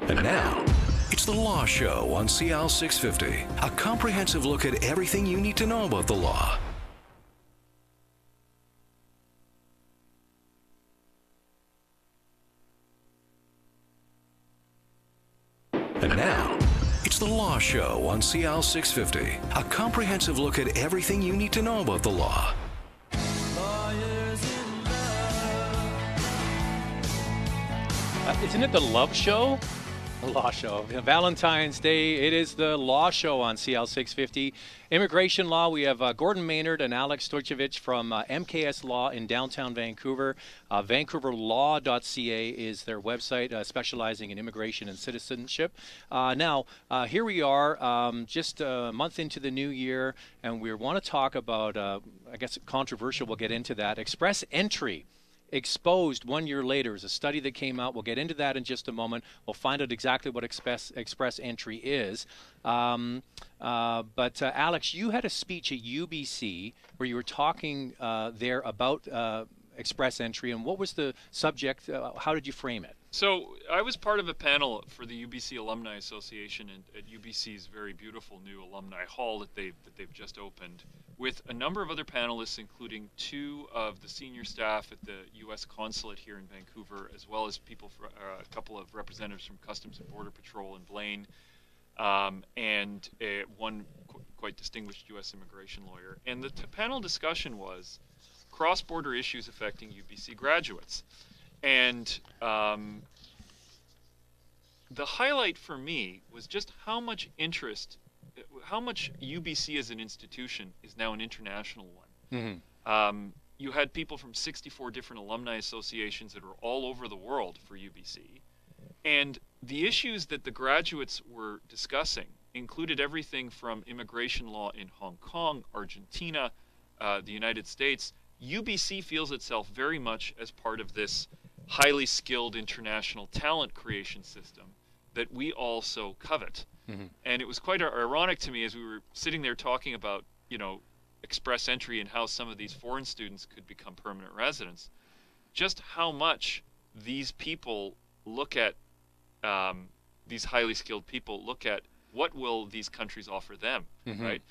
And now, it's The Law Show on CL 650, a comprehensive look at everything you need to know about the law. And now, it's The Law Show on CL 650, a comprehensive look at everything you need to know about the law. Isn't it the Love Show? The Law Show. Valentine's Day, it is the Law Show on CL 650. Immigration law, we have Gordon Maynard and Alex Stojcevic from MKS Law in downtown Vancouver. VancouverLaw.ca is their website, specializing in immigration and citizenship. Now, here we are, just a month into the new year, and we want to talk about, I guess, controversial, we'll get into that, express entry. Exposed 1 year later is a study that came out. We'll get into that in just a moment. We'll find out exactly what express entry is. But Alex, you had a speech at UBC where you were talking there about express entry, and what was the subject? How did you frame it? So I was part of a panel for the UBC Alumni Association at UBC's very beautiful new alumni hall that they've just opened, with a number of other panelists, including two of the senior staff at the U.S. consulate here in Vancouver, as well as people for a couple of representatives from Customs and Border Patrol in Blaine, and one quite distinguished U.S. immigration lawyer. And the panel discussion was cross-border issues affecting UBC graduates. And the highlight for me was just how much interest, how much UBC as an institution is now an international one. Mm-hmm. You had people from 64 different alumni associations that were all over the world for UBC. And the issues that the graduates were discussing included everything from immigration law in Hong Kong, Argentina, the United States. UBC feels itself very much as part of this highly skilled international talent creation system that we also covet. Mm-hmm. And it was quite ironic to me as we were sitting there talking about, express entry and how some of these foreign students could become permanent residents, just how much these people look at, these highly skilled people look at what will these countries offer them, mm-hmm. right?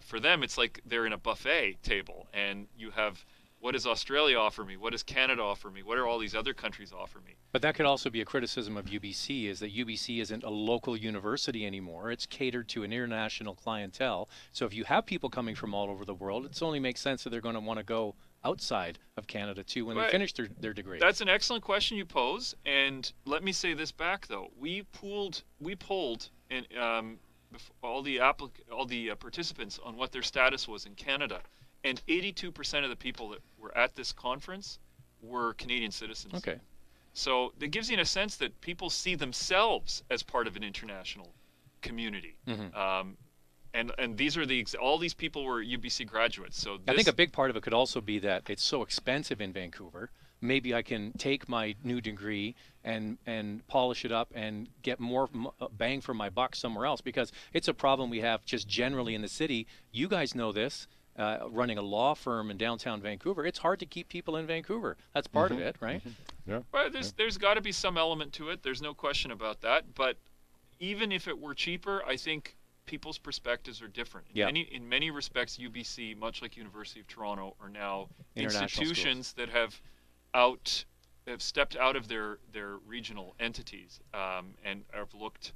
For them, it's like they're in a buffet table, and you have, what does Australia offer me? What does Canada offer me? What do all these other countries offer me? But that could also be a criticism of UBC, is that UBC isn't a local university anymore. It's catered to an international clientele. So if you have people coming from all over the world, it only makes sense that they're going to want to go outside of Canada too when they finish their degree. That's an excellent question you pose. And let me say this back, though. We polled and all the participants on what their status was in Canada. And 82% of the people that were at this conference were Canadian citizens. Okay. So that gives you a sense that people see themselves as part of an international community. Mm-hmm. And these are all these people were UBC graduates. So I think a big part of it could also be that it's so expensive in Vancouver. Maybe I can take my new degree and polish it up and get more bang for my buck somewhere else, because it's a problem we have just generally in the city. You guys know this. Running a law firm in downtown Vancouver, it's hard to keep people in Vancouver. That's part mm-hmm. of it, right? Mm-hmm. Yeah. Well, there's got to be some element to it. There's no question about that. But even if it were cheaper, I think people's perspectives are different. In many respects, UBC, much like University of Toronto, are now institutions schools that have stepped out of their regional entities and have looked.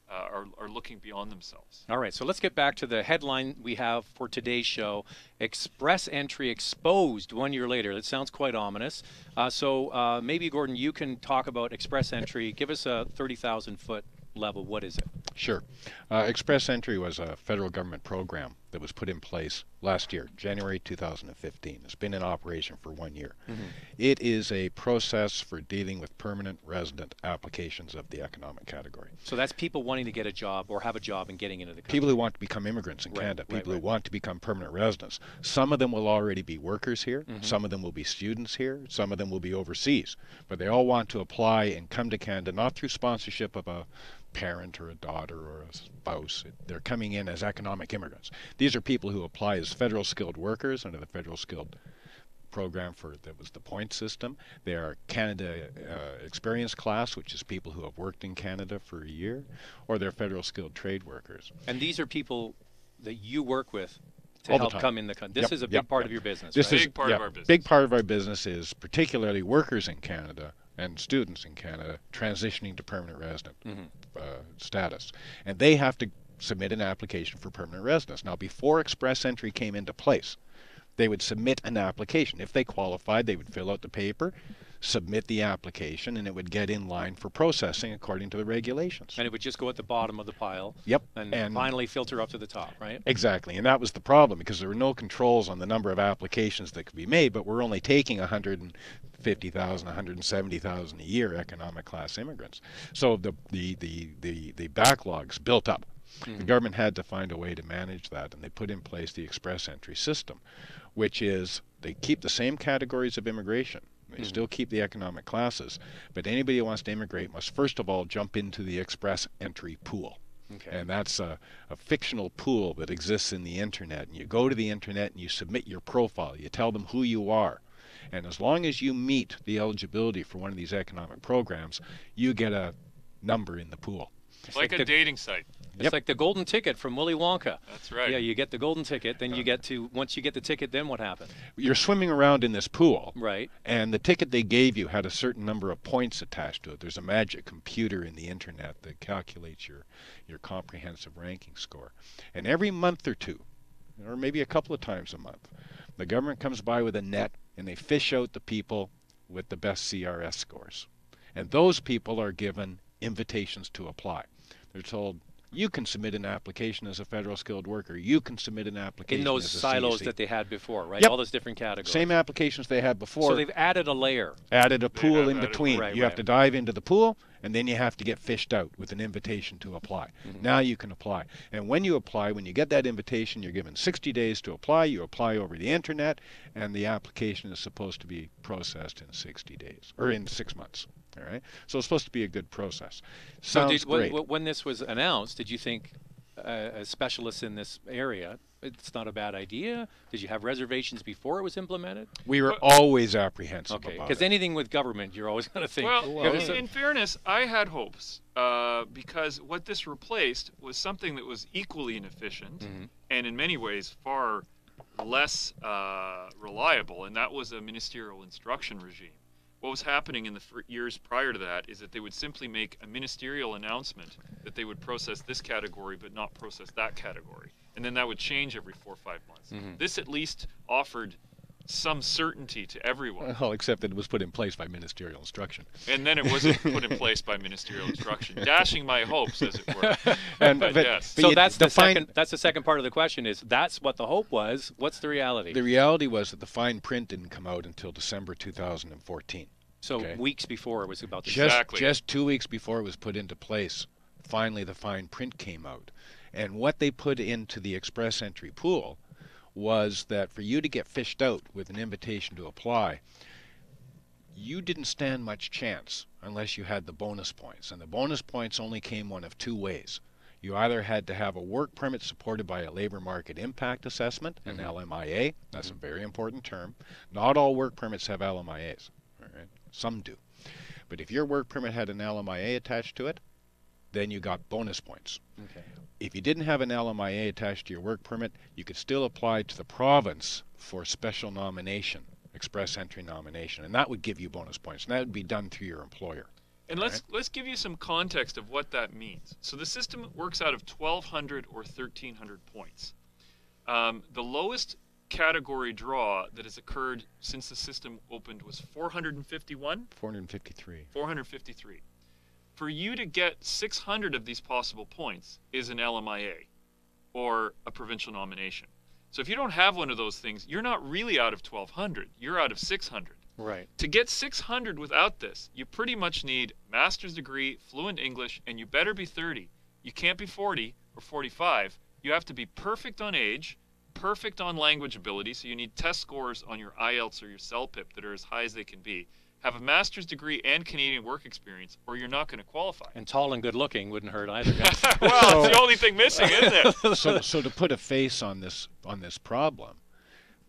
Are looking beyond themselves. All right, so let's get back to the headline we have for today's show. Express entry exposed 1 year later. That sounds quite ominous. So maybe, Gordon, you can talk about express entry. Give us a 30,000-foot level. What is it? Sure. Express entry was a federal government program that was put in place last year, January 2015. It's been in operation for 1 year. Mm-hmm. It is a process for dealing with permanent resident applications of the economic category. So that's people wanting to get a job or have a job and getting into the country. People who want to become immigrants in Canada, people who want to become permanent residents. Some of them will already be workers here. Mm-hmm. Some of them will be students here. Some of them will be overseas. But they all want to apply and come to Canada, not through sponsorship of a parent or a daughter or a spouse. They're coming in as economic immigrants. These are people who apply as federal skilled workers under the federal skilled program that was the point system. There are Canada Experience Class, which is people who have worked in Canada for a year, or they're federal skilled trade workers. And these are people that you work with to All the help time. come in the country. This is a big part of your business, This right? is Big part of our business. Big part of our business is particularly workers in Canada and students in Canada transitioning to permanent resident status. And they have to submit an application for permanent residence. Now, before express entry came into place, they would submit an application. If they qualified, they would fill out the paper, submit the application, and it would get in line for processing according to the regulations. And it would just go at the bottom of the pile. Yep. And finally filter up to the top, right? Exactly. And that was the problem, because there were no controls on the number of applications that could be made, but we're only taking 150,000, 170,000 a year economic class immigrants. So the backlogs built up. The government had to find a way to manage that, and they put in place the express entry system, which is they keep the same categories of immigration. They still keep the economic classes, but anybody who wants to immigrate must first of all jump into the express entry pool. Okay. And that's a fictional pool that exists in the internet. And you go to the internet and you submit your profile. You tell them who you are. And as long as you meet the eligibility for one of these economic programs, you get a number in the pool. It's like a dating site. It's like the golden ticket from Willy Wonka. That's right. Yeah, you get the golden ticket, then you get to, once you get the ticket, then what happens? You're swimming around in this pool. Right. And the ticket they gave you had a certain number of points attached to it. There's a magic computer in the internet that calculates your comprehensive ranking score. And every month or two, or maybe a couple of times a month, the government comes by with a net and they fish out the people with the best CRS scores. And those people are given invitations to apply. They're told, you can submit an application as a federal skilled worker. You can submit an application In those as a silos CEC. that they had before, right? Yep. All those different categories. Same applications they had before. So they've added a layer. Added a pool have in added- between. right, You have right. to dive into the pool, and then you have to get fished out with an invitation to apply. Now you can apply. And when you apply, when you get that invitation, you're given 60 days to apply. You apply over the internet, and the application is supposed to be processed in 60 days, or in 6 months. All right? So it's supposed to be a good process. Sounds great. When this was announced, did you think, as specialists in this area, it's not a bad idea? Did you have reservations before it was implemented? We were always apprehensive Okay, about because it. anything with government, you're always going to think. Well, in fairness, I had hopes because what this replaced was something that was equally inefficient and in many ways far less reliable, and that was a ministerial instruction regime. What was happening in the years prior to that is that they would simply make a ministerial announcement that they would process this category but not process that category. And then that would change every 4 or 5 months. This at least offered some certainty to everyone. Well, except that it was put in place by ministerial instruction. And then it wasn't put in place by ministerial instruction, dashing my hopes, as it were. And But yes. So you that's the define- second. That's the second part of the question. Is that's what the hope was? What's the reality? The reality was that the fine print didn't come out until December 2014. So Okay. weeks before it was about to. Exactly. Just 2 weeks before it was put into place, finally the fine print came out. And what they put into the express entry pool was that for you to get fished out with an invitation to apply, you didn't stand much chance unless you had the bonus points. And the bonus points only came one of two ways. You either had to have a work permit supported by a labor market impact assessment, an LMIA. That's a very important term. Not all work permits have LMIAs. All right? Some do. But if your work permit had an LMIA attached to it, then you got bonus points. Okay. If you didn't have an LMIA attached to your work permit, you could still apply to the province for special nomination, express entry nomination, and that would give you bonus points, and that would be done through your employer. And let's give you some context of what that means. So the system works out of 1,200 or 1,300 points. The lowest category draw that has occurred since the system opened was 451? 453. 453. For you to get 600 of these possible points is an LMIA or a provincial nomination. So if you don't have one of those things, you're not really out of 1,200. You're out of 600. Right. To get 600 without this, you pretty much need master's degree, fluent English, and you better be 30. You can't be 40 or 45. You have to be perfect on age, perfect on language ability, so you need test scores on your IELTS or your CELPIP that are as high as they can be. Have a master's degree and Canadian work experience, or you're not going to qualify. And tall and good looking wouldn't hurt either. Well, it's the only thing missing, isn't it? So to put a face on this problem,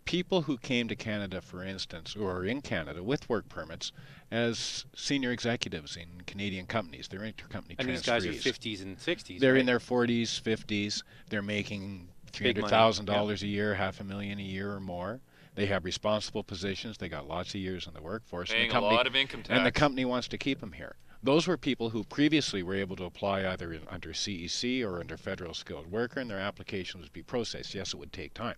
people who came to Canada, for instance, or are in Canada with work permits as senior executives in Canadian companies. They're intercompany transferees. And these guys are 50s and 60s, They're right? in their 40s, 50s. They're making $300,000 a year, $500,000 a year or more. They have responsible positions. They got lots of years in the workforce. Paying and the company, a lot of income tax. And the company wants to keep them here. Those were people who previously were able to apply either under CEC or under federal skilled worker, and their applications would be processed. Yes, it would take time.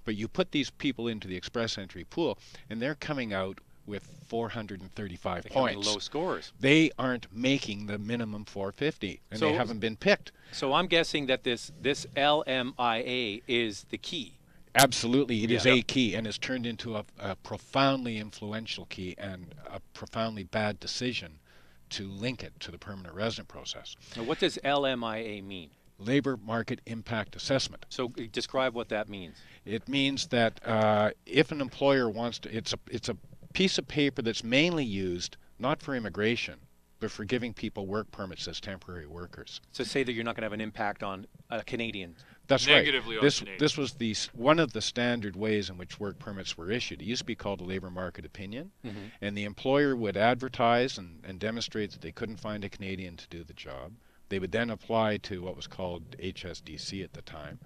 But you put these people into the express entry pool, and they're coming out with 435 points. Low scores. They aren't making the minimum 450, and they haven't been picked. So I'm guessing that this LMIA is the key. Absolutely, it is a key, and it's turned into a profoundly influential key and a profoundly bad decision to link it to the permanent resident process. Now, what does LMIA mean? Labor Market Impact Assessment. So describe what that means. It means that if an employer wants to, it's a piece of paper that's mainly used not for immigration, but for giving people work permits as temporary workers. So say that you're not going to have an impact on a Canadian. That's negatively right. This was one of the standard ways in which work permits were issued. It used to be called a labor market opinion, and the employer would advertise and demonstrate that they couldn't find a Canadian to do the job. They would then apply to what was called HSDC at the time,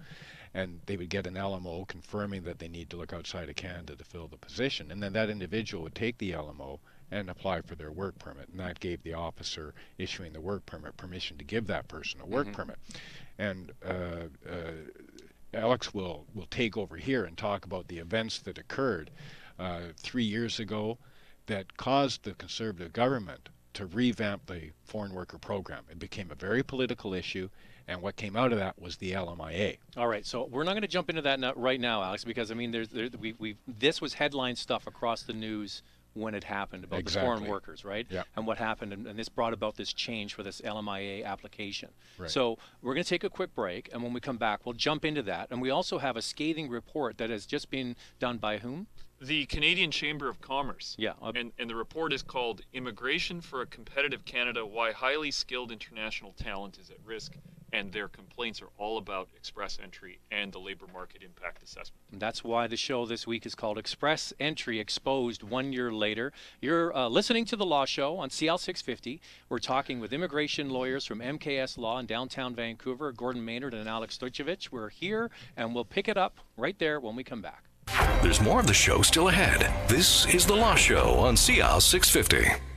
and they would get an LMO confirming that they need to look outside of Canada to fill the position, and then that individual would take the LMO and apply for their work permit, and that gave the officer issuing the work permit permission to give that person a work permit. And Alex will take over here and talk about the events that occurred 3 years ago that caused the Conservative government to revamp the foreign worker program. It became a very political issue, and what came out of that was the LMIA. All right, so we're not going to jump into that right now, Alex, because I mean, this was headline stuff across the news when it happened about the foreign workers, right? Yeah. And what happened, and this brought about this change for this LMIA application. Right. So we're going to take a quick break, and when we come back, we'll jump into that. And we also have a scathing report that has just been done by whom? The Canadian Chamber of Commerce. Yeah. And the report is called Immigration for a Competitive Canada, Why Highly Skilled International Talent is at Risk, and their complaints are all about express entry and the labor market impact assessment. And that's why the show this week is called Express Entry Exposed 1 year later. You're listening to The Law Show on CL 650. We're talking with immigration lawyers from MKS Law in downtown Vancouver, Gordon Maynard and Alex Stojcevic. We're here, and we'll pick it up right there when we come back. There's more of the show still ahead. This is The Law Show on CL 650.